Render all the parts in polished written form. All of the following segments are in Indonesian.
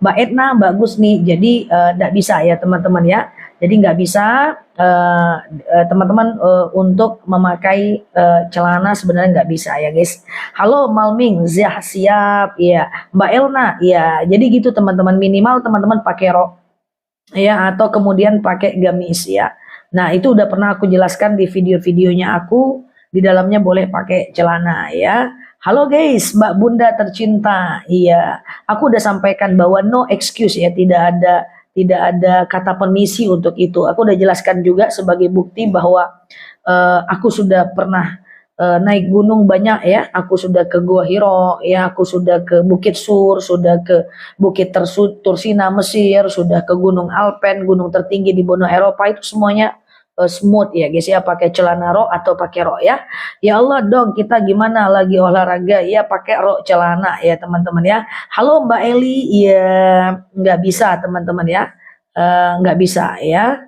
Mbak Etna bagus nih. Jadi nggak bisa ya teman-teman ya. Jadi nggak bisa teman-teman untuk memakai celana sebenarnya nggak bisa ya guys. Halo Malming, Zah siap ya. Mbak Elna ya. Jadi gitu teman-teman, minimal teman-teman pakai rok ya atau kemudian pakai gamis ya. Nah, itu udah pernah aku jelaskan di video-videonya aku, di dalamnya boleh pakai celana ya. Halo guys, Mbak Bunda tercinta. Iya, aku udah sampaikan bahwa no excuse ya, tidak ada kata permisi untuk itu. Aku udah jelaskan juga sebagai bukti bahwa aku sudah pernah naik gunung banyak ya. Aku sudah ke Gua Hiro ya, aku sudah ke Bukit Sur, sudah ke Bukit Tursina Mesir, sudah ke Gunung Alpen, gunung tertinggi di benua Eropa, itu semuanya smooth ya guys ya, pakai celana rok atau pakai rok ya. Ya Allah dong, kita gimana lagi olahraga ya pakai rok celana ya teman-teman ya. Halo Mbak Eli, ya nggak bisa teman-teman ya. Nggak bisa ya.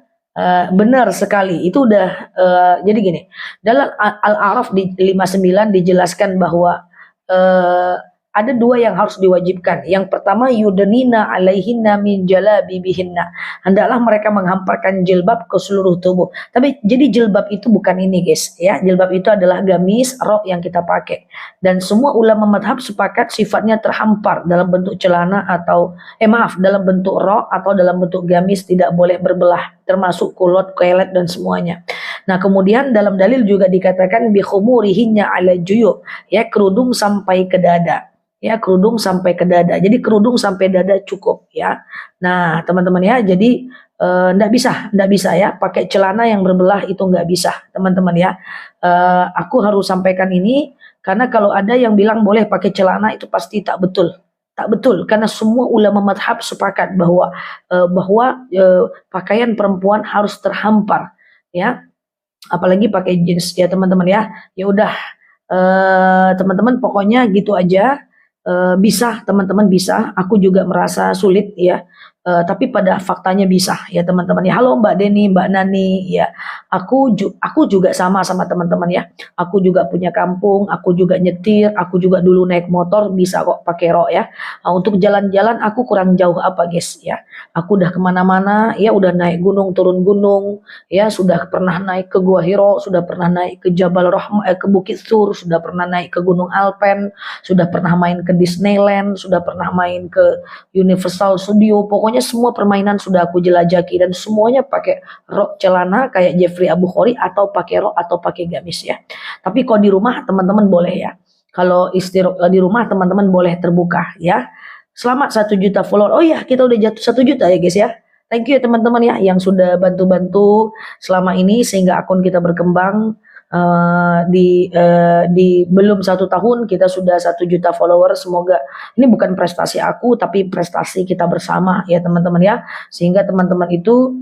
Benar sekali, itu udah jadi gini, dalam Al-A'raf di 59 dijelaskan bahwa eh, ada dua yang harus diwajibkan. Yang pertama, yudanina alaihinna min jalabibihinna. Hendaklah mereka menghamparkan jilbab ke seluruh tubuh. Tapi jadi jilbab itu bukan ini guys ya. Jilbab itu adalah gamis, rok yang kita pakai. Dan semua ulama madhab sepakat sifatnya terhampar dalam bentuk celana atau dalam bentuk rok atau dalam bentuk gamis, tidak boleh berbelah, termasuk kulot, kelet dan semuanya. Nah, kemudian dalam dalil juga dikatakan bi khumurihinnya ala juyu, ya kerudung sampai ke dada. Ya, kerudung sampai ke dada. Jadi kerudung sampai dada cukup ya. Nah, teman-teman ya, jadi enggak bisa ya pakai celana yang berbelah, itu enggak bisa, teman-teman ya. Aku harus sampaikan ini karena kalau ada yang bilang boleh pakai celana itu pasti tak betul. Tak betul, karena semua ulama madhab sepakat bahwa pakaian perempuan harus terhampar ya, apalagi pakai jeans ya teman-teman ya. Ya udah, teman-teman pokoknya gitu aja. Bisa teman-teman, bisa, aku juga merasa sulit ya. Tapi pada faktanya bisa ya teman-teman ya. Halo Mbak Deni, Mbak Nani ya. Aku juga sama teman-teman ya. Aku juga punya kampung, aku juga nyetir, aku juga dulu naik motor bisa kok pakai rok ya. Untuk jalan-jalan aku kurang jauh apa guys ya. Aku udah kemana-mana ya, udah naik gunung, turun gunung ya, sudah pernah naik ke Gua Hiro, sudah pernah naik ke Jabal Rahmah, ke Bukit Sur, sudah pernah naik ke Gunung Alpen, sudah pernah main ke Disneyland, sudah pernah main ke Universal Studio. Pokoknya semua permainan sudah aku jelajahi dan semuanya pakai rok celana kayak Jeffrey Abu Khori atau pakai rok atau pakai gamis ya. Tapi kalau di rumah teman-teman boleh ya. Kalau di rumah teman-teman boleh terbuka ya. Selamat 1 juta follower. Oh ya, kita udah jatuh 1 juta ya guys ya. Thank you ya teman-teman ya yang sudah bantu-bantu selama ini sehingga akun kita berkembang. Di belum 1 tahun kita sudah 1 juta follower. Semoga ini bukan prestasi aku tapi prestasi kita bersama ya teman-teman ya, sehingga teman-teman itu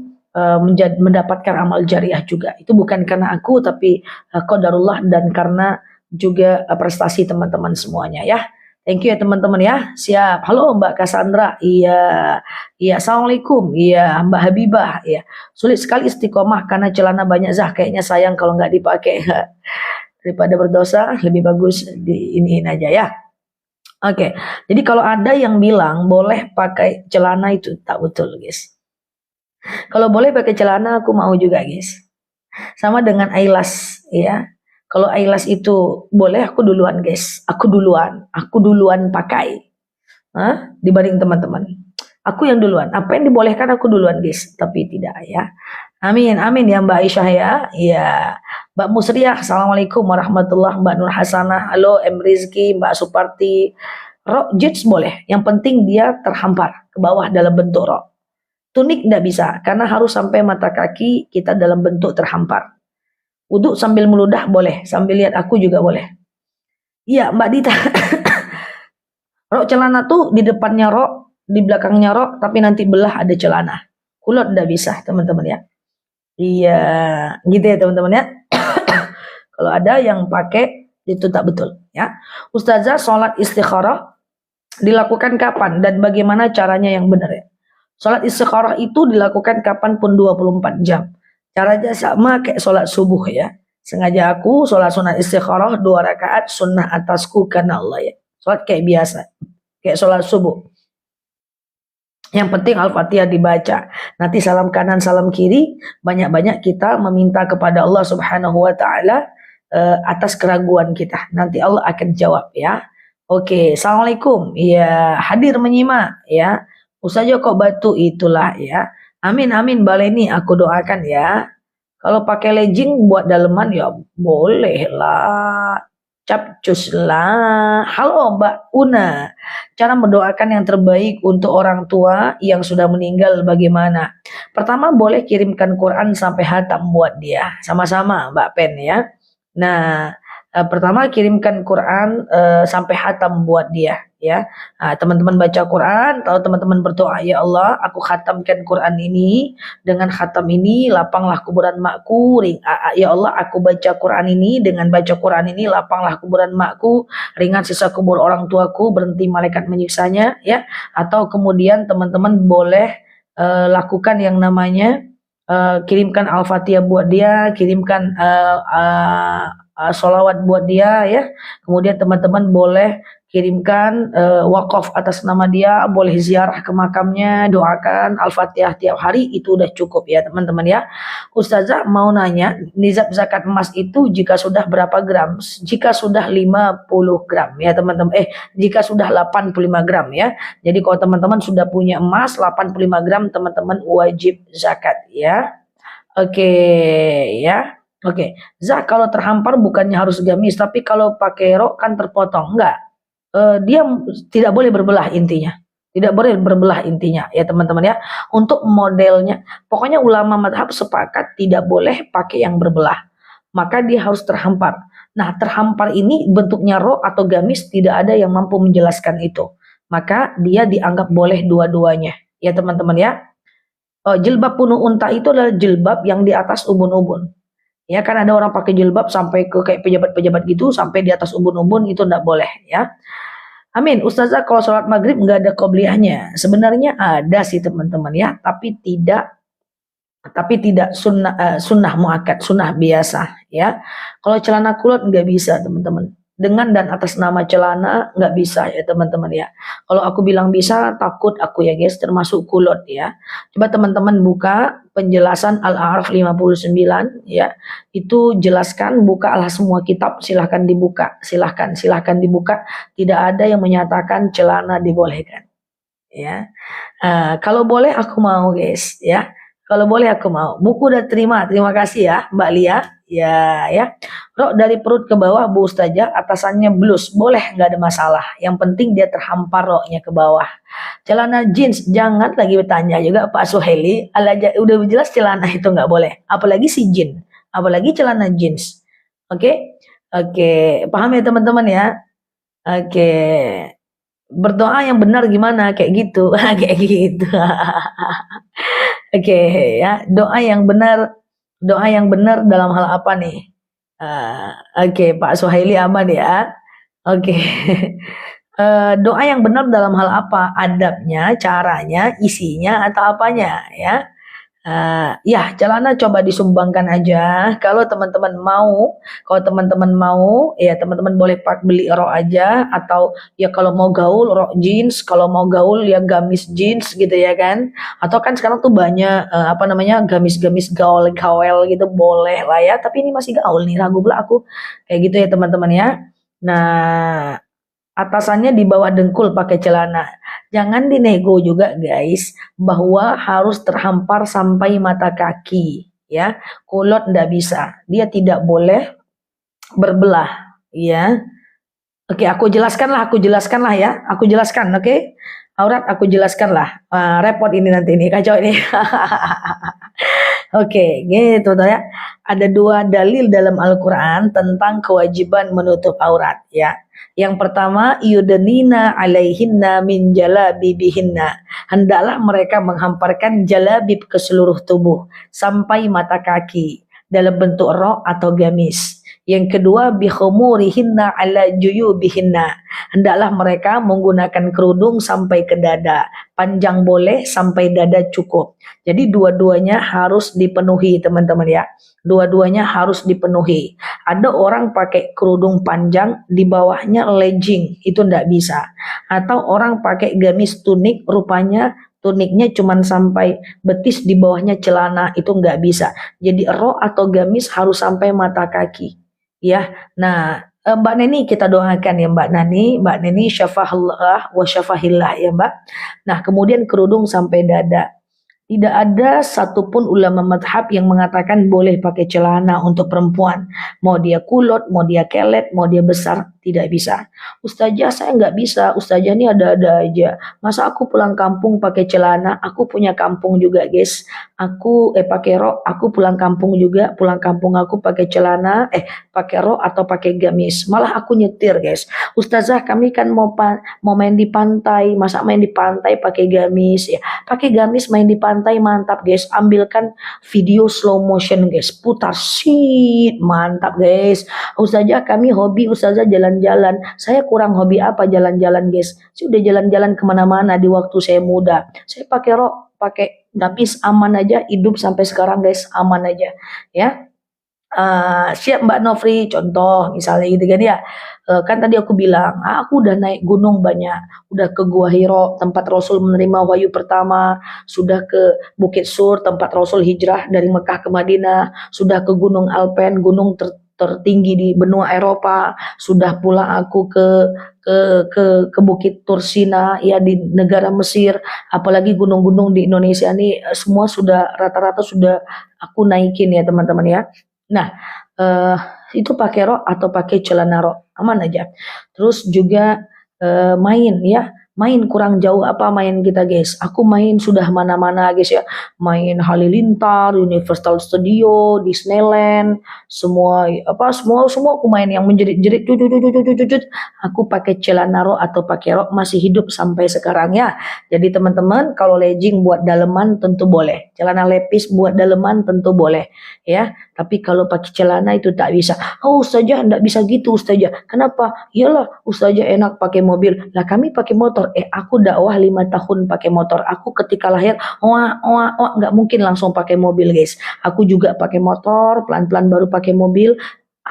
mendapatkan amal jariah juga. Itu bukan karena aku tapi qadarullah dan karena juga prestasi teman-teman semuanya ya. Thank you ya teman-teman ya. Siap. Halo Mbak Cassandra. Iya. Iya, assalamualaikum. Iya, Mbak Habibah. Iya. Sulit sekali istiqomah karena celana banyak Zah. Kayaknya sayang kalau nggak dipakai. Daripada berdosa, lebih bagus diiniin aja ya. Oke. Jadi kalau ada yang bilang boleh pakai celana itu tak betul, guys. Kalau boleh pakai celana aku mau juga, guys. Sama dengan eyelash, ya. Kalau eyelash itu boleh, aku duluan guys, aku duluan pakai, dibanding teman-teman. Aku yang duluan, apa yang dibolehkan aku duluan guys, tapi tidak ya. Amin, amin ya Mbak Aisyah ya. Ya, Mbak Musriah, assalamualaikum warahmatullah. Mbak Nur Hasanah, halo M Rizky, Mbak Suparti. Rok jeans boleh, yang penting dia terhampar ke bawah dalam bentuk rok. Tunik tidak bisa, karena harus sampai mata kaki kita dalam bentuk terhampar. Wudhu sambil meludah boleh, sambil lihat aku juga boleh. Iya Mbak Dita. Rok celana tuh di depannya rok, di belakangnya rok, tapi nanti belah ada celana. Kulot ndak bisa teman-teman ya. Iya, gitu ya teman-teman ya. Kalau ada yang pakai itu tak betul ya. Ustazah, sholat istikharah dilakukan kapan dan bagaimana caranya yang benar ya? Sholat istikharah itu dilakukan kapanpun 24 jam. Caranya sama kayak sholat subuh ya. Sengaja aku sholat sunat istikharah 2 rakaat sunnah atasku karena Allah ya. Sholat kayak biasa. Kayak sholat subuh. Yang penting Al-Fatihah dibaca. Nanti salam kanan, salam kiri, banyak-banyak kita meminta kepada Allah Subhanahu wa taala atas keraguan kita. Nanti Allah akan jawab ya. Oke, Assalamualaikum. Ya, hadir menyimak ya. Ustazah kok batu itulah ya. Amin amin baleni aku doakan ya. Kalau pakai legging buat daleman ya boleh lah. Capcus lah. Halo Mbak Una. Cara mendoakan yang terbaik untuk orang tua yang sudah meninggal bagaimana? Pertama boleh kirimkan Quran sampai hatam buat dia. Sama-sama Mbak Pen ya. Nah, pertama kirimkan Quran sampai hatam buat dia ya. Nah, teman-teman baca Quran, kalau teman-teman berdoa, ya Allah, aku khatamkan Quran ini, dengan khatam ini lapanglah kuburan makku. Ya Allah, aku baca Quran ini, dengan baca Quran ini lapanglah kuburan makku, ringan sisa kubur orang tuaku, berhenti malaikat menyiksanya ya. Atau kemudian teman-teman boleh lakukan yang namanya kirimkan Al-Fatihah buat dia, kirimkan sholawat buat dia ya. Kemudian teman-teman boleh kirimkan wakaf atas nama dia, boleh ziarah ke makamnya, doakan Al-Fatihah tiap hari, itu udah cukup ya teman-teman ya. Ustazah mau nanya, nizab zakat emas itu jika sudah berapa gram? Jika sudah 50 gram ya teman-teman. Jika sudah 85 gram ya. Jadi kalau teman-teman sudah punya emas 85 gram, teman-teman wajib zakat ya. Oke ya. Oke. Zak kalau terhampar bukannya harus gamis, tapi kalau pakai rok kan terpotong. Enggak. Dia tidak boleh berbelah intinya. Tidak boleh berbelah intinya ya teman-teman ya. Untuk modelnya, pokoknya ulama madhab sepakat tidak boleh pakai yang berbelah. Maka dia harus terhampar. Nah, terhampar ini bentuknya rok atau gamis, tidak ada yang mampu menjelaskan itu. Maka dia dianggap boleh dua-duanya ya teman-teman ya. Jilbab penuh unta itu adalah jilbab yang di atas ubun-ubun. Ya kan ada orang pakai jilbab sampai ke kayak pejabat-pejabat gitu, sampai di atas ubun-ubun, itu tidak boleh ya. Amin. Ustazah kalau sholat maghrib nggak ada qobliyahnya. Sebenarnya ada sih teman-teman ya, tapi tidak sunnah muakkad, sunnah biasa ya. Kalau celana kulot nggak bisa teman-teman. Dengan dan atas nama celana nggak bisa ya teman-teman ya. Kalau aku bilang bisa, takut aku ya guys, termasuk kulot ya. Coba teman-teman buka penjelasan Al-A'raf 59 ya. Itu jelaskan, bukalah semua kitab, silahkan dibuka, silahkan dibuka. Tidak ada yang menyatakan celana dibolehkan ya. Kalau boleh aku mau guys ya. Kalau boleh aku mau. Buku udah terima kasih ya Mbak Lia. Ya. Rok dari perut ke bawah Bu Ustazah, atasannya blus, boleh nggak ada masalah. Yang penting dia terhampar roknya ke bawah. Celana jeans jangan lagi bertanya juga Pak Suheli. Udah jelas celana itu nggak boleh. Apalagi si jeans, apalagi celana jeans. Oke, paham ya teman-teman ya. Oke. Berdoa yang benar gimana kayak gitu. Kayak gitu. Oke ya, doa yang benar dalam hal apa nih? Oke, Pak Suhaili aman ya. Oke. Doa yang benar dalam hal apa? Adabnya, caranya, isinya, atau apanya ya? Ya, celana coba disumbangkan aja. Kalau teman-teman mau, ya teman-teman boleh beli rok aja, atau ya kalau mau gaul rok jeans, kalau mau gaul ya gamis jeans gitu ya kan. Atau kan sekarang tuh banyak gamis-gamis gaul gitu, boleh lah ya. Tapi ini masih gaul nih, ragu pula aku. Kayak gitu ya teman-teman ya. Nah, atasannya di bawah dengkul pakai celana. Jangan dinego juga guys, bahwa harus terhampar sampai mata kaki ya. Kulot ndak bisa, dia tidak boleh berbelah ya. Oke, aku jelaskan lah ya. Aku jelaskan, oke. Aurat aku jelaskan lah. Repot ini nanti ini, kacau ini. Oke, gitu ya. Ada 2 dalil dalam Al-Quran tentang kewajiban menutup aurat ya. Yang pertama, yudnina alaihinna min jalabibihinna. Hendaklah mereka menghamparkan jalabib ke seluruh tubuh sampai mata kaki dalam bentuk rok atau gamis. Yang kedua, bikhumurihinna ala juyubihinna. Hendaklah mereka menggunakan kerudung sampai ke dada. Panjang boleh, sampai dada cukup. Jadi dua-duanya harus dipenuhi teman-teman ya. Dua-duanya harus dipenuhi. Ada orang pakai kerudung panjang, di bawahnya legging, itu enggak bisa. Atau orang pakai gamis tunik, rupanya tuniknya cuman sampai betis, di bawahnya celana, itu nggak bisa. Jadi rok atau gamis harus sampai mata kaki. Ya, nah Mbak Neni kita doakan ya Mbak Neni syafahullah wa syafahillah ya Mbak. Nah kemudian kerudung sampai dada. Tidak ada satupun ulama madhab yang mengatakan boleh pakai celana untuk perempuan. Mau dia kulot, mau dia kelet, mau dia besar, tidak bisa. Ustazah saya nggak bisa, ustazah ini ada-ada aja. Masa aku pulang kampung pakai celana, aku punya kampung juga guys. Aku pakai rok, aku pulang kampung juga, pulang kampung aku pakai celana, pakai rok atau pakai gamis. Malah aku nyetir guys. Ustazah kami kan mau main di pantai, masa main di pantai pakai gamis ya. Pakai gamis main di pantai mantap guys, ambilkan video slow motion guys, putar shit, mantap guys. Ustazah kami hobi ustazah jalan-jalan, saya kurang hobi apa jalan-jalan guys, saya udah jalan-jalan kemana-mana di waktu saya muda, saya pakai rok, pakai gamis, aman aja, hidup sampai sekarang guys, aman aja ya. Siap Mbak Nofri, contoh misalnya gitu kan ya. Kan tadi aku bilang, aku udah naik gunung banyak, udah ke Gua Hiro, tempat Rasul menerima wahyu pertama, sudah ke Bukit Sur, tempat Rasul hijrah dari Mekah ke Madinah, sudah ke Gunung Alpen, gunung tertinggi di benua Eropa, sudah pula aku ke ke Bukit Tursina ya di negara Mesir, apalagi gunung-gunung di Indonesia nih semua sudah rata-rata sudah aku naikin ya teman-teman ya. Nah, eh, itu pakai rok atau pakai celana rok, aman aja. Terus juga main ya, main kurang jauh apa main kita guys. Aku main sudah mana-mana guys ya. Main Halilintar, Universal Studio, Disneyland, semua apa semua aku main yang menjerit-jerit cucut. Aku pakai celana rok atau pakai rok masih hidup sampai sekarang ya. Jadi teman-teman kalau legging buat daleman tentu boleh. Celana lepis buat daleman tentu boleh ya. Tapi kalau pakai celana itu tak bisa. Oh Ustazah enggak bisa gitu Ustazah. Kenapa? Iyalah Ustazah enak pakai mobil. Lah kami pakai motor. Aku dakwah 5 tahun pakai motor. Aku ketika lahir wah nggak mungkin langsung pakai mobil guys. Aku juga pakai motor, pelan-pelan baru pakai mobil.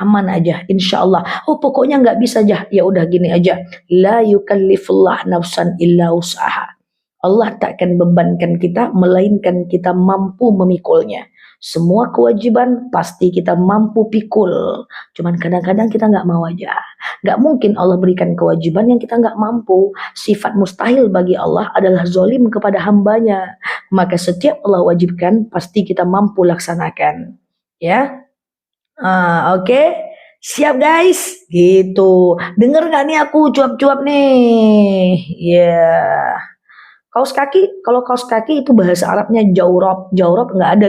Aman aja, insya Allah. Oh pokoknya nggak bisa aja. Ya udah gini aja. La yukallifullah nafsan illa usaha. Allah tak akan bebankan kita, melainkan kita mampu memikulnya. Semua kewajiban pasti kita mampu pikul. Cuman kadang-kadang kita nggak mau aja. Nggak mungkin Allah berikan kewajiban yang kita nggak mampu. Sifat mustahil bagi Allah adalah zolim kepada hambanya. Maka setiap Allah wajibkan pasti kita mampu laksanakan. Ya, oke. Siap guys, gitu. Denger nggak nih aku cuap-cuap nih? Ya. Kaos kaki, kalau kaos kaki itu bahasa Arabnya jawrab. Jawrab nggak ada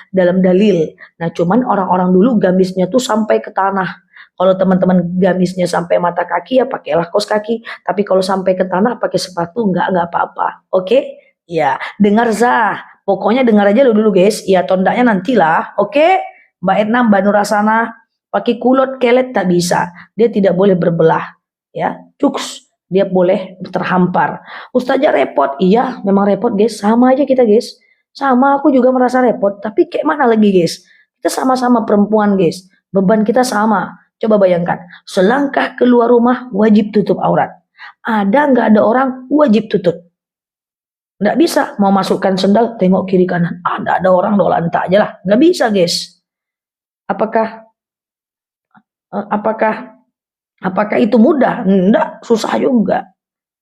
dalam dalil. Nah, cuman orang-orang dulu gamisnya tuh sampai ke tanah. Kalau teman-teman gamisnya sampai mata kaki ya pakailah kaos kaki. Tapi kalau sampai ke tanah pakai sepatu nggak apa-apa. Oke? Ya, dengar Zah. Pokoknya dengar aja dulu guys. Ya, tondaknya nantilah. Oke? Mbak Edna, Mbak Nurasana, pakai kulot kelet tak bisa. Dia tidak boleh berbelah. Ya, cuks. Dia boleh terhampar. Ustazah repot, iya memang repot guys, sama aja kita guys, sama aku juga merasa repot, tapi kayak mana lagi guys, kita sama-sama perempuan guys, beban kita sama. Coba bayangkan, selangkah keluar rumah wajib tutup aurat, ada nggak ada orang wajib tutup, nggak bisa mau masukkan sendal tengok kiri kanan, nggak ada orang dolan tak aja lah, nggak bisa guys. Apakah apakah Apakah itu mudah? Enggak, susah juga.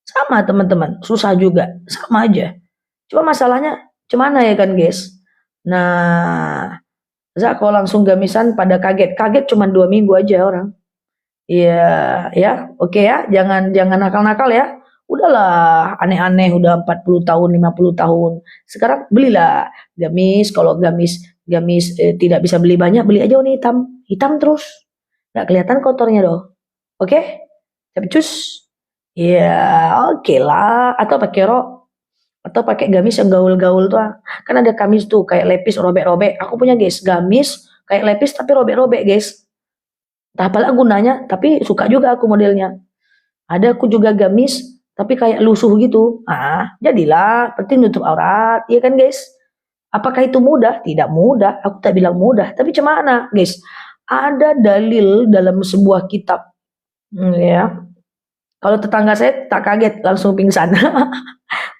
Sama teman-teman, susah juga. Sama aja. Cuma masalahnya, cuman ya kan guys? Nah, Zak kalau langsung gamisan pada kaget. Kaget cuma 2 minggu aja orang. Iya, ya, oke ya. Jangan nakal-nakal ya. Udahlah, aneh-aneh udah 40 tahun, 50 tahun. Sekarang belilah gamis. Kalau gamis tidak bisa beli banyak, beli aja warna hitam. Hitam terus. Nggak kelihatan kotornya doh. Oke? Capcus? Ya, oke lah. Atau pakai rok. Atau pakai gamis yang gaul-gaul tuh. Kan ada gamis tuh kayak lepis robek-robek. Aku punya guys, gamis kayak lepis tapi robek-robek guys. Entah apalah gunanya, tapi suka juga aku modelnya. Ada aku juga gamis tapi kayak lusuh gitu. Jadilah penting nutup aurat, iya kan guys? Apakah itu mudah? Tidak mudah. Aku tak bilang mudah. Tapi cemana guys? Ada dalil dalam sebuah kitab. Ya, kalau tetangga saya tak kaget langsung pingsan.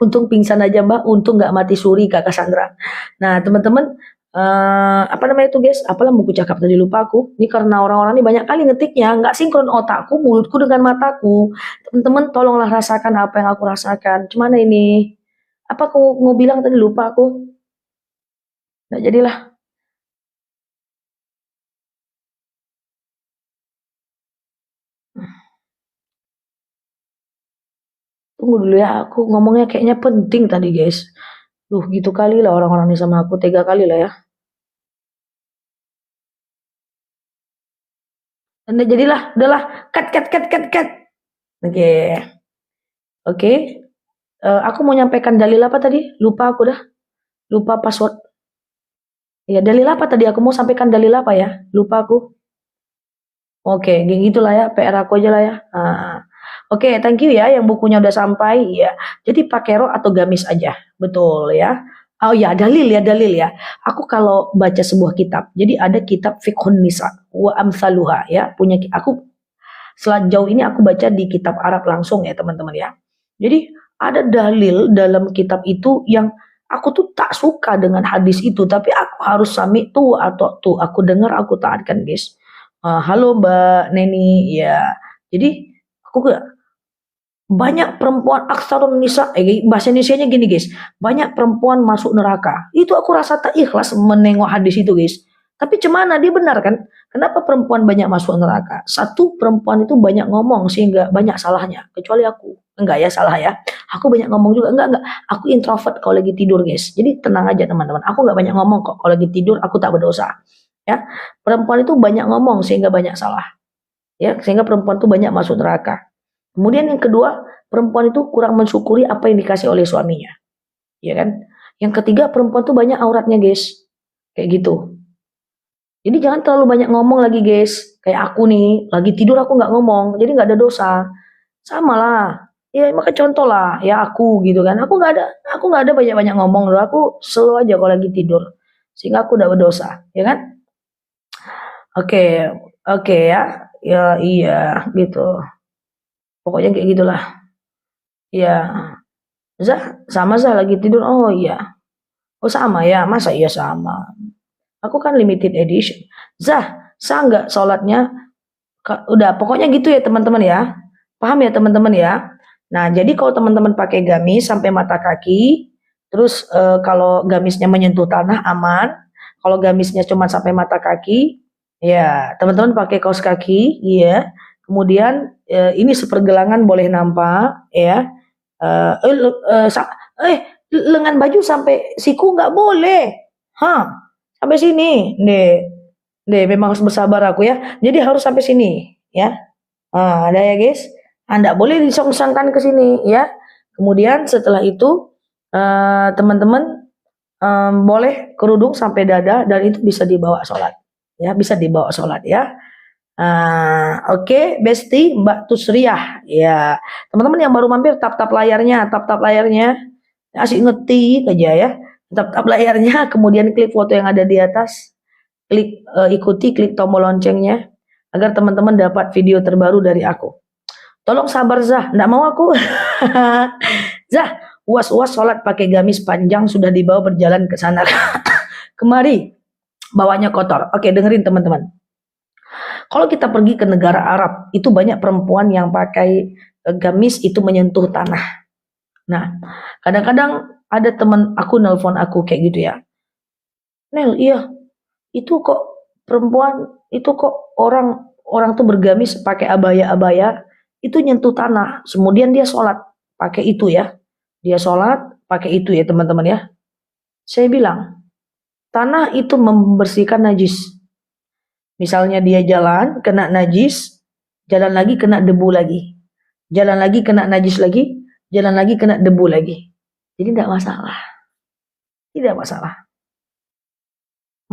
Untung pingsan aja Mbak, untung nggak mati suri Kakak Sandra. Nah teman-teman, apa namanya itu guys? Apalah buku cakap tadi lupa aku. Ini karena orang-orang ini banyak kali ngetiknya, nggak sinkron otakku, mulutku dengan mataku. Teman-teman tolonglah rasakan apa yang aku rasakan. Cuman ini, apa aku mau bilang tadi lupa aku. Nggak jadilah. Tunggu dulu ya, aku ngomongnya kayaknya penting tadi guys. Duh, gitu kali lah orang-orang ini sama aku, tega kali lah ya. Dan jadilah, udahlah, cut. Oke, oke. Aku mau nyampaikan dalil apa tadi? Lupa aku dah, lupa password. Ya, dalil apa tadi? Aku mau sampaikan dalil apa ya? Lupa aku. Oke, gini gitulah ya, PR aku aja lah ya. Oke, thank you ya yang bukunya udah sampai ya. Jadi pakai rok atau gamis aja. Betul ya. Oh ya, dalil ya. Aku kalau baca sebuah kitab, jadi ada kitab Fiqhun Nisa wa Amsaluha ya, punya aku sejauh ini aku baca di kitab Arab langsung ya teman-teman ya. Jadi ada dalil dalam kitab itu yang aku tuh tak suka dengan hadis itu, tapi aku harus sami tuh atau tuh aku dengar aku taatkan guys. Halo Mbak Neni ya. Jadi aku gak banyak perempuan aksarun nisa, bahasa Indonesianya gini guys, banyak perempuan masuk neraka. Itu aku rasa tak ikhlas menengok hadis itu guys. Tapi cemana dia benar kan? Kenapa perempuan banyak masuk neraka? Satu, perempuan itu banyak ngomong sehingga banyak salahnya. Kecuali aku. Enggak ya, salah ya. Aku banyak ngomong juga. Enggak. Aku introvert kalau lagi tidur guys. Jadi tenang aja teman-teman. Aku enggak banyak ngomong kok. Kalau lagi tidur aku tak berdosa. Ya, perempuan itu banyak ngomong sehingga banyak salah. Ya, sehingga perempuan itu banyak masuk neraka. Kemudian yang kedua, perempuan itu kurang mensyukuri apa yang dikasih oleh suaminya. Ya kan? Yang ketiga, perempuan itu banyak auratnya guys. Kayak gitu. Jadi jangan terlalu banyak ngomong lagi guys. Kayak aku nih, lagi tidur aku nggak ngomong, jadi nggak ada dosa. Sama lah. Ya maka contoh lah, ya aku gitu kan. Aku nggak ada banyak-banyak ngomong loh. Aku slow aja kalau lagi tidur. Sehingga aku udah berdosa, ya kan? Oke, oke ya. Ya iya gitu. Pokoknya kayak gitulah. Ya, sama Zah lagi tidur. Oh iya. Oh sama ya, masa iya sama. Aku kan limited edition. Sah nggak sholatnya? Udah, pokoknya gitu ya teman-teman ya. Paham ya teman-teman ya? Nah, jadi kalau teman-teman pakai gamis sampai mata kaki, terus kalau gamisnya menyentuh tanah aman, kalau gamisnya cuma sampai mata kaki, ya teman-teman pakai kaos kaki, ya. Kemudian ini sepergelangan boleh nampak, ya. Eh, eh, le- eh, sa- lengan baju sampai siku nggak boleh, hah? Sampai sini, deh, memang harus bersabar aku ya. Jadi harus sampai sini, ya. Ada ya guys. Anda boleh disongsangkan ke sini ya. Kemudian setelah itu teman-teman boleh kerudung sampai dada dan itu bisa dibawa sholat. Ya, bisa dibawa sholat ya. Oke, Besti, Mbak Tusriah. Ya, teman-teman yang baru mampir tap-tap layarnya. Asik ngetik aja ya. Tap-tap layarnya, kemudian klik foto yang ada di atas. Klik tombol loncengnya agar teman-teman dapat video terbaru dari aku. Tolong sabar Zah, enggak mau aku. Zah, uas-uas sholat pakai gamis panjang sudah dibawa berjalan ke sana kemari, bawanya kotor. Oke, dengerin teman-teman. Kalau kita pergi ke negara Arab, itu banyak perempuan yang pakai gamis itu menyentuh tanah. Nah, kadang-kadang ada teman aku nelpon aku kayak gitu ya. Nel, iya, itu kok perempuan, itu kok orang orang tuh bergamis pakai abaya-abaya, itu nyentuh tanah. Kemudian dia sholat pakai itu ya. Dia sholat pakai itu ya teman-teman ya. Saya bilang, tanah itu membersihkan najis. Misalnya dia jalan, kena najis, jalan lagi kena debu lagi. Jalan lagi kena najis lagi, jalan lagi kena debu lagi. Jadi tidak masalah. Tidak masalah.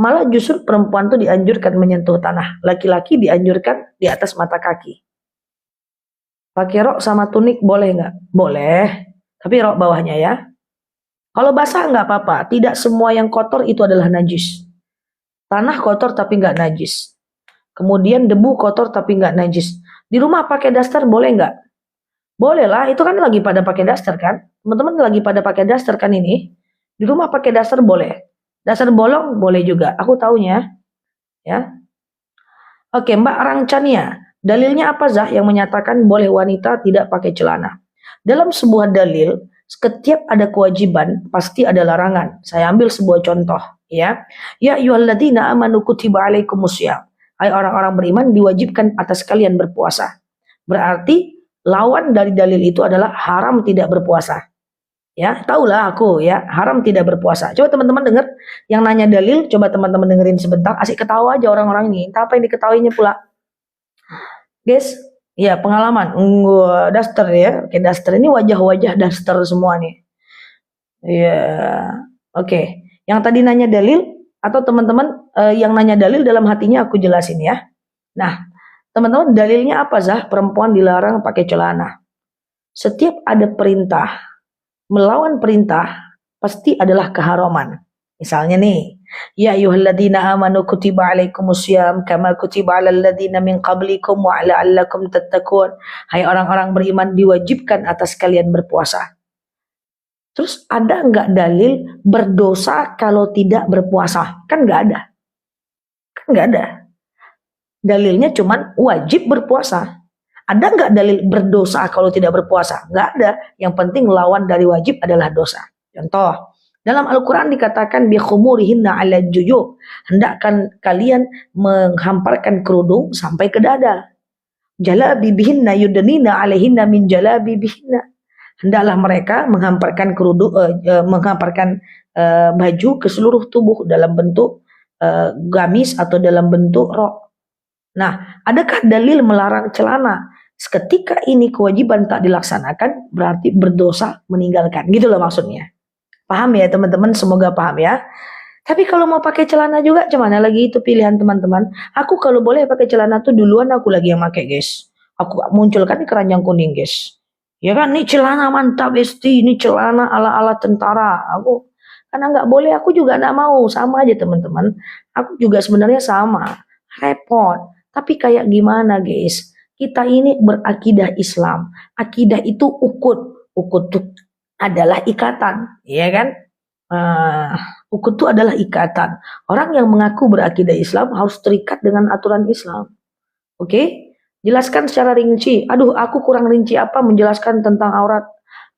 Malah justru perempuan tuh dianjurkan menyentuh tanah. Laki-laki dianjurkan di atas mata kaki. Pakai rok sama tunik boleh nggak? Boleh. Tapi rok bawahnya ya. Kalau basah nggak apa-apa. Tidak semua yang kotor itu adalah najis. Tanah kotor tapi nggak najis. Kemudian debu kotor tapi nggak najis. Di rumah pakai daster boleh nggak? Boleh lah, itu kan lagi pada pakai daster kan? Teman-teman lagi pada pakai daster kan ini? Di rumah pakai daster boleh. Daster bolong boleh juga. Aku taunya, ya. Oke, Mbak Rangcania. Dalilnya apa Zah yang menyatakan boleh wanita tidak pakai celana? Dalam sebuah dalil, setiap ada kewajiban pasti ada larangan. Saya ambil sebuah contoh, ya. Ya ayyuhalladzina amanu kutiba alaikumusiyam. Hai orang-orang beriman diwajibkan atas kalian berpuasa. Berarti lawan dari dalil itu adalah haram tidak berpuasa. Ya, tahulah aku ya, haram tidak berpuasa. Coba teman-teman dengar yang nanya dalil, coba teman-teman dengerin sebentar, asik ketawa aja orang-orang ini. Entah apa yang diketahuinya pula. Guys, ya pengalaman. Gua daster ya. Oke, daster ini wajah-wajah daster semua nih. Ya, oke. Yang tadi nanya dalil atau teman-teman yang nanya dalil dalam hatinya aku jelasin ya. Nah, teman-teman dalilnya apa Zah? Perempuan dilarang pakai celana. Setiap ada perintah, melawan perintah pasti adalah keharaman. Misalnya nih, ya ayyuhalladzina amanu kutiba alaikumusiyam kama kutiba alal ladzina min qablikum wa la'allakum tattaqun. Hai orang-orang beriman diwajibkan atas kalian berpuasa. Terus ada nggak dalil berdosa kalau tidak berpuasa? Kan nggak ada. Kan nggak ada. Dalilnya cuman wajib berpuasa. Ada nggak dalil berdosa kalau tidak berpuasa? Nggak ada. Yang penting lawan dari wajib adalah dosa. Contoh, dalam Al-Quran dikatakan bi khumurihinna ala juyub. Hendakkan kalian menghamparkan kerudung sampai ke dada. Jalabibihinna yudnina alaihinna min jalabibihinna. Hendaklah mereka menghamparkan kerudung, menghamparkan baju ke seluruh tubuh dalam bentuk gamis atau dalam bentuk rok. Nah, adakah dalil melarang celana? Ketika ini kewajiban tak dilaksanakan, berarti berdosa meninggalkan. Gitu loh maksudnya. Paham ya teman-teman? Semoga paham ya. Tapi kalau mau pakai celana juga, cuman lagi itu pilihan teman-teman. Aku kalau boleh pakai celana tuh duluan aku lagi yang pakai guys. Aku munculkan di keranjang kuning guys. Ya kan, ini celana mantap Besti, ini celana ala-ala tentara. Aku karena nggak boleh, aku juga nggak mau. Sama aja teman-teman. Aku juga sebenarnya sama. Repot. Tapi kayak gimana guys? Kita ini berakidah Islam. Akidah itu ukut. Ukut itu adalah ikatan. Ya kan? Ukut itu adalah ikatan. Orang yang mengaku berakidah Islam harus terikat dengan aturan Islam. Oke? Jelaskan secara rinci. Aduh, aku kurang rinci apa menjelaskan tentang aurat.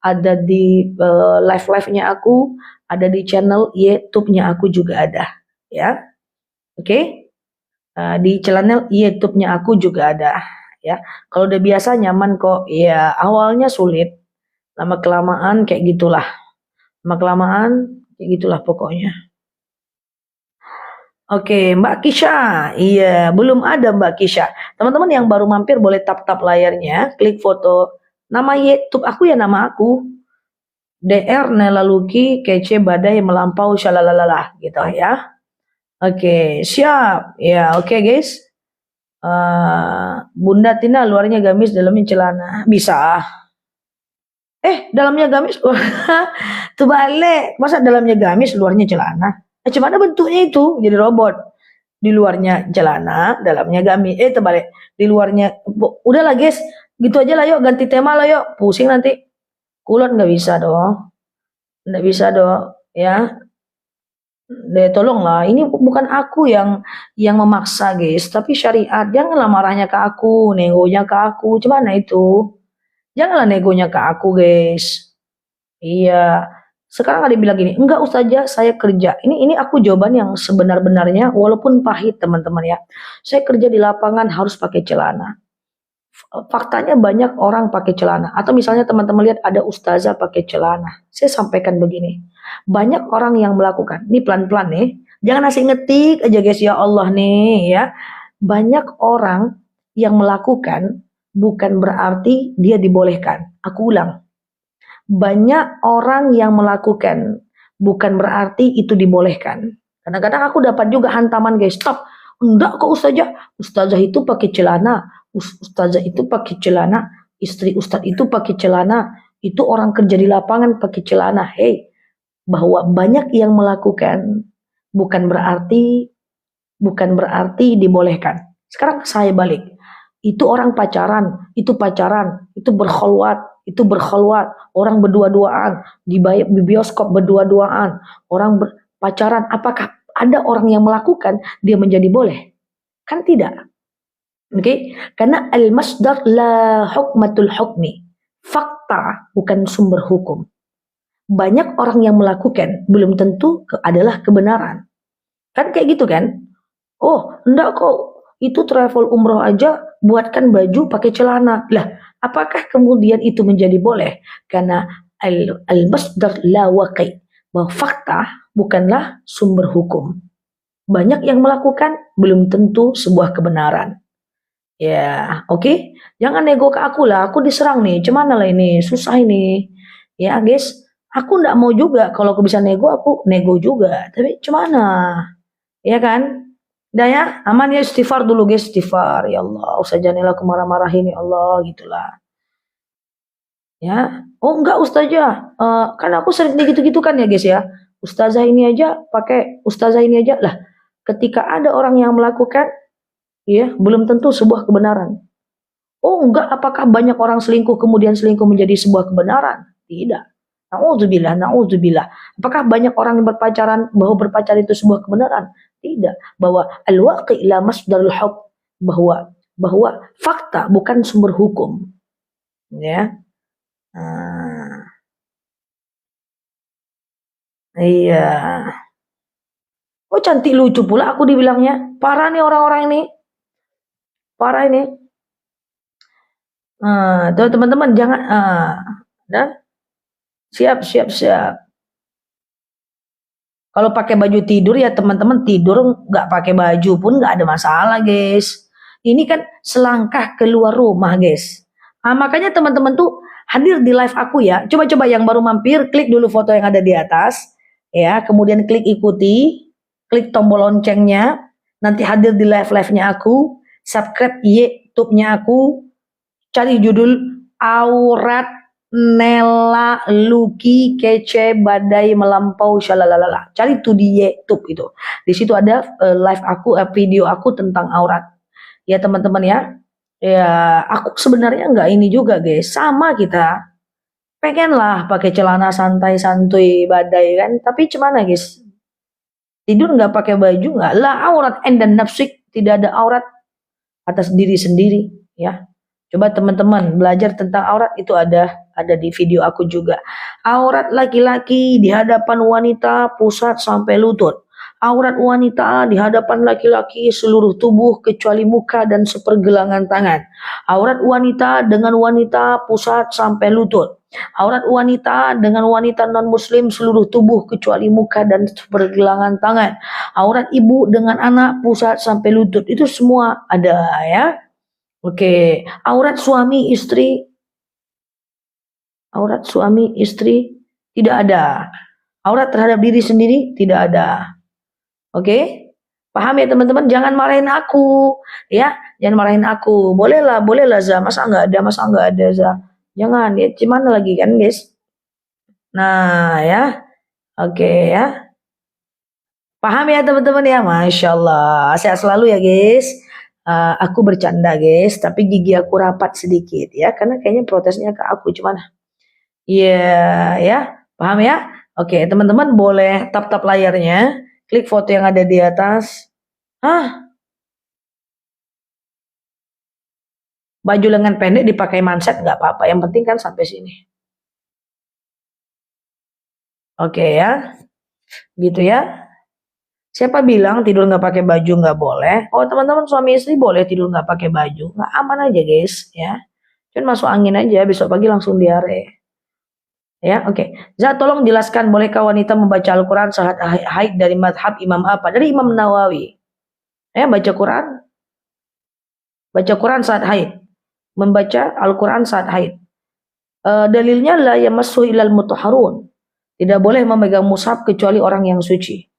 Ada di live-live-nya aku. Ada di channel YouTube-nya aku juga ada. Ya? Oke? Di channel YouTube-nya aku juga ada ya. Kalau udah biasa nyaman kok. Ya awalnya sulit, lama kelamaan kayak gitulah. Lama kelamaan kayak gitulah pokoknya. Oke, Mbak Kisha. Iya, belum ada Mbak Kisha. Teman-teman yang baru mampir boleh tap-tap layarnya, klik foto nama YouTube aku ya, nama aku. DR Nelaluki kece badai melampau shalalala gitu ya. Oke, siap. Ya, oke guys. Bunda Tina luarnya gamis, dalamnya celana. Bisa. Dalamnya gamis. Tuh balik. Masa dalamnya gamis, luarnya celana? Cuman bentuknya itu jadi robot. Di luarnya celana, dalamnya gamis. Terbalik. Di luarnya. Udahlah guys. Gitu aja lah yuk. Ganti tema lah yuk. Pusing nanti. Kulot nggak bisa dong. Nggak bisa dong. Ya. Tolonglah, ini bukan aku yang memaksa guys, tapi syariat. Janganlah marahnya ke aku, negonya ke aku, gimana itu? Janganlah negonya ke aku guys. Iya, sekarang ada bilang gini, enggak Ustazah saya kerja. Ini aku jawaban yang sebenar-benarnya, walaupun pahit teman-teman ya. Saya kerja di lapangan harus pakai celana. Faktanya banyak orang pakai celana. Atau misalnya teman-teman lihat ada ustazah pakai celana. Saya sampaikan begini. Banyak orang yang melakukan. Ini pelan-pelan nih. Jangan asing ngetik aja guys ya Allah nih ya. Banyak orang yang melakukan bukan berarti dia dibolehkan. Aku ulang. Banyak orang yang melakukan bukan berarti itu dibolehkan. Kadang-kadang aku dapat juga hantaman guys. Stop. Enggak kok ustazah. Ustazah itu pakai celana. Ustazah itu pakai celana, istri ustadz itu pakai celana, itu orang kerja di lapangan pakai celana. Hey, bahwa banyak yang melakukan bukan berarti dibolehkan. Sekarang saya balik. Itu orang pacaran, itu berkholwat, itu berkhalwat, orang berdua-duaan, di bioskop berdua-duaan, orang pacaran, apakah ada orang yang melakukan dia menjadi boleh? Kan tidak. Oke, karena al-masdar la hukmatul hukmi. Fakta bukan sumber hukum. Banyak orang yang melakukan belum tentu adalah kebenaran. Kan kayak gitu kan? Oh, enggak kok. Itu travel umroh aja buatkan baju pakai celana. Lah, apakah kemudian itu menjadi boleh? Karena al-masdar la waqi. Bahwa fakta bukanlah sumber hukum. Banyak yang melakukan belum tentu sebuah kebenaran. Ya, oke. Jangan nego ke aku lah. Aku diserang nih. Cuman lah ini susah ini. Ya, guys. Aku ndak mau juga kalau aku bisa nego, aku nego juga. Tapi cuman ya kan? Udah ya, aman ya, istighfar dulu guys, istighfar. Ya Allah, Ustaz Janila aku marah-marahin ya Allah, gitulah. Ya. Oh enggak Ustazah, kan aku sering gitu-gitu kan ya guys ya. Ustazah ini aja pakai ustazah ini aja lah. Ketika ada orang yang melakukan, ya belum tentu sebuah kebenaran. Oh enggak, apakah banyak orang selingkuh kemudian selingkuh menjadi sebuah kebenaran? Tidak. Na'udzubillah, na'udzubillah. Apakah banyak orang yang berpacaran bahwa berpacaran itu sebuah kebenaran? Tidak. Bahwa al-waqi' la masdarul hukm, bahwa fakta bukan sumber hukum. Ya. Iya. Oh cantik lucu pula aku dibilangnya. Parah nih orang-orang ini. Parah ini. Tuh teman-teman jangan dah. Siap, siap, siap. Kalau pakai baju tidur ya teman-teman tidur nggak pakai baju pun nggak ada masalah guys. Ini kan selangkah keluar rumah guys. Makanya teman-teman tuh hadir di live aku ya. Coba-coba yang baru mampir klik dulu foto yang ada di atas. Ya, kemudian klik ikuti. Klik tombol loncengnya. Nanti hadir di live-live-nya aku. Subscribe YouTube-nya aku. Cari judul Aurat Nela Luki Kece Badai Melampau Shalalala. Cari tuh di YouTube itu. Di situ ada live aku, video aku tentang aurat. Ya teman-teman ya. Ya aku sebenarnya nggak ini juga guys. Sama kita. Pengen lah pakai celana santai-santuy badai kan. Tapi gimana guys? Tidur nggak pakai baju nggak lah aurat dan nafsik. Tidak ada aurat atas diri sendiri ya. Coba teman-teman belajar tentang aurat itu ada di video aku juga. Aurat laki-laki di hadapan wanita pusat sampai lutut. Aurat wanita di hadapan laki-laki seluruh tubuh kecuali muka dan sepergelangan tangan. Aurat wanita dengan wanita pusat sampai lutut. Aurat wanita dengan wanita non-muslim seluruh tubuh kecuali muka dan sepergelangan tangan. Aurat ibu dengan anak pusat sampai lutut. Itu semua ada ya. Oke, aurat suami istri tidak ada. Aurat terhadap diri sendiri tidak ada. Oke? Paham ya teman-teman? Jangan marahin aku, ya. Jangan marahin aku. Bolehlah Za. Masa nggak ada Za. Jangan ya. Gimana lagi kan guys? Nah ya. Oke ya. Paham ya teman-teman ya? Masya Allah. Sehat selalu ya guys. Aku bercanda guys, tapi gigi aku rapat sedikit ya, karena kayaknya protesnya ke aku cuman. Iya ya, paham ya? Oke teman-teman boleh tap-tap layarnya, klik foto yang ada di atas. Baju lengan pendek dipakai manset nggak apa-apa, yang penting kan sampai sini. Oke ya, gitu ya. Siapa bilang tidur nggak pakai baju nggak boleh? Oh teman-teman suami istri boleh tidur nggak pakai baju, nggak aman aja guys ya. Cuman masuk angin aja, besok pagi langsung diare. Ya oke. Zat tolong jelaskan bolehkah wanita membaca Al-Quran saat haid dari madhab Imam apa? Dari Imam Nawawi. Ya baca Quran saat haid. Membaca Al-Quran saat haid. Dalilnya la yamassu ilal mutahharun. Tidak boleh memegang mushaf kecuali orang yang suci.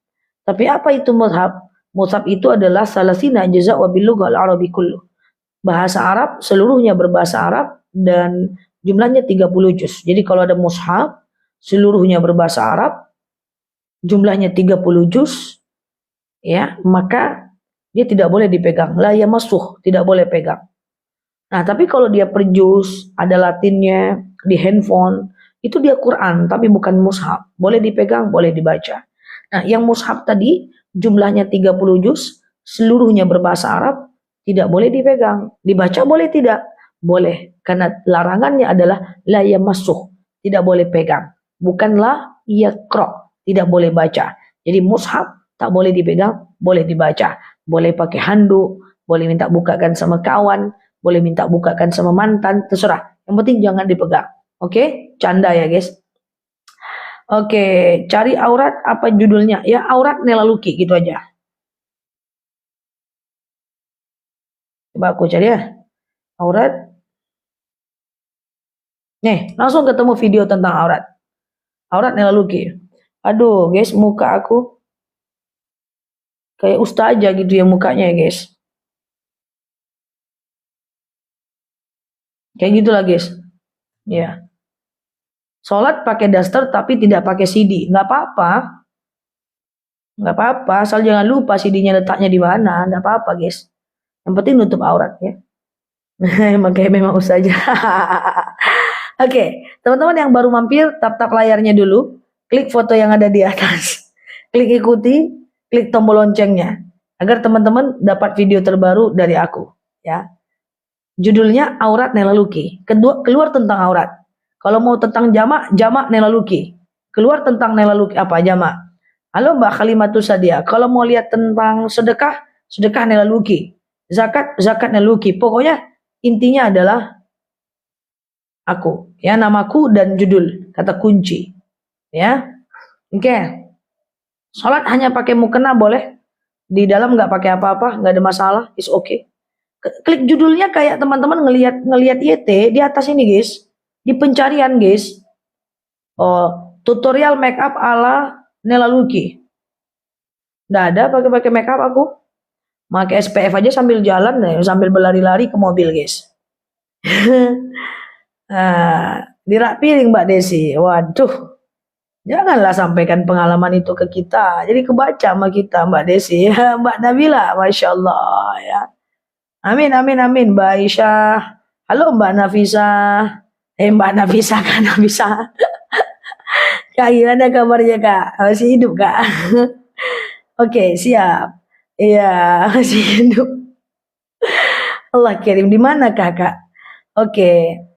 Tapi apa itu mushaf? Mushaf itu adalah salasina jaza' wa bil lughal arabi kullu. Bahasa Arab seluruhnya berbahasa Arab dan jumlahnya 30 juz. Jadi kalau ada mushaf seluruhnya berbahasa Arab, jumlahnya 30 juz, ya, maka dia tidak boleh dipegang. La yamassuh, tidak boleh pegang. Nah, tapi kalau dia per juz, ada Latinnya, di handphone, itu dia Quran, tapi bukan mushaf. Boleh dipegang, boleh dibaca. Nah, yang mushaf tadi jumlahnya 30 juz, seluruhnya berbahasa Arab, tidak boleh dipegang. Dibaca boleh tidak? Boleh. Karena larangannya adalah la yamassuh, tidak boleh pegang. Bukanlah yaqra, tidak boleh baca. Jadi mushaf tak boleh dipegang, boleh dibaca. Boleh pakai handuk, boleh minta bukakan sama kawan, boleh minta bukakan sama mantan, terserah. Yang penting jangan dipegang. Oke? Canda ya, guys. Oke, cari aurat apa judulnya? Ya, aurat Nela Luki gitu aja. Coba aku cari ya. Aurat. Nih, langsung ketemu video tentang aurat. Aurat Nela Luki. Aduh, guys, muka aku kayak ustazah gitu ya mukanya ya, guys. Kayak gitulah, guys. Ya. Sholat pakai daster tapi tidak pakai CD. Nggak apa-apa. Nggak apa-apa, asal jangan lupa CD-nya letaknya di mana. Nggak apa-apa, guys. Yang penting nutup aurat ya. Emang kayak memang ustazah. Oke, teman-teman yang baru mampir, tap-tap layarnya dulu. Klik foto yang ada di atas. Klik ikuti, klik tombol loncengnya. Agar teman-teman dapat video terbaru dari aku. Ya. Judulnya Aurat Nela Luki. Keluar tentang aurat. Kalau mau tentang jamak, jamak Nela Luki. Keluar tentang Nela Luki apa jamak? Halo Mbak Khalimatus Sadia. Kalau mau lihat tentang sedekah, sedekah Nela Luki. Zakat, zakat Nela Luki. Pokoknya intinya adalah aku. Ya, namaku dan judul. Kata kunci. Ya. Oke. Sholat hanya pakai mukena boleh. Di dalam nggak pakai apa-apa, nggak ada masalah. It's okay. Klik judulnya kayak teman-teman ngelihat YT di atas ini, guys. Di pencarian, guys. Oh, tutorial make up ala Nela Luki. Nggak ada pakai make up aku. Pakai SPF aja sambil jalan, sambil berlari-lari ke mobil, guys. Nah, dirapiin Mbak Desi. Waduh. Janganlah sampaikan pengalaman itu ke kita. Jadi kebaca sama kita Mbak Desi. Mbak Nabila, Masya Allah ya. Amin, amin, amin. Mbak Aisyah. Halo Mbak Nafisa. Mbak Nafisa kan Nafisa. Kak, gimana kabarnya Kak? Masih hidup Kak? Oke, siap. Iya, masih hidup. Allah kirim di mana Kakak? Oke.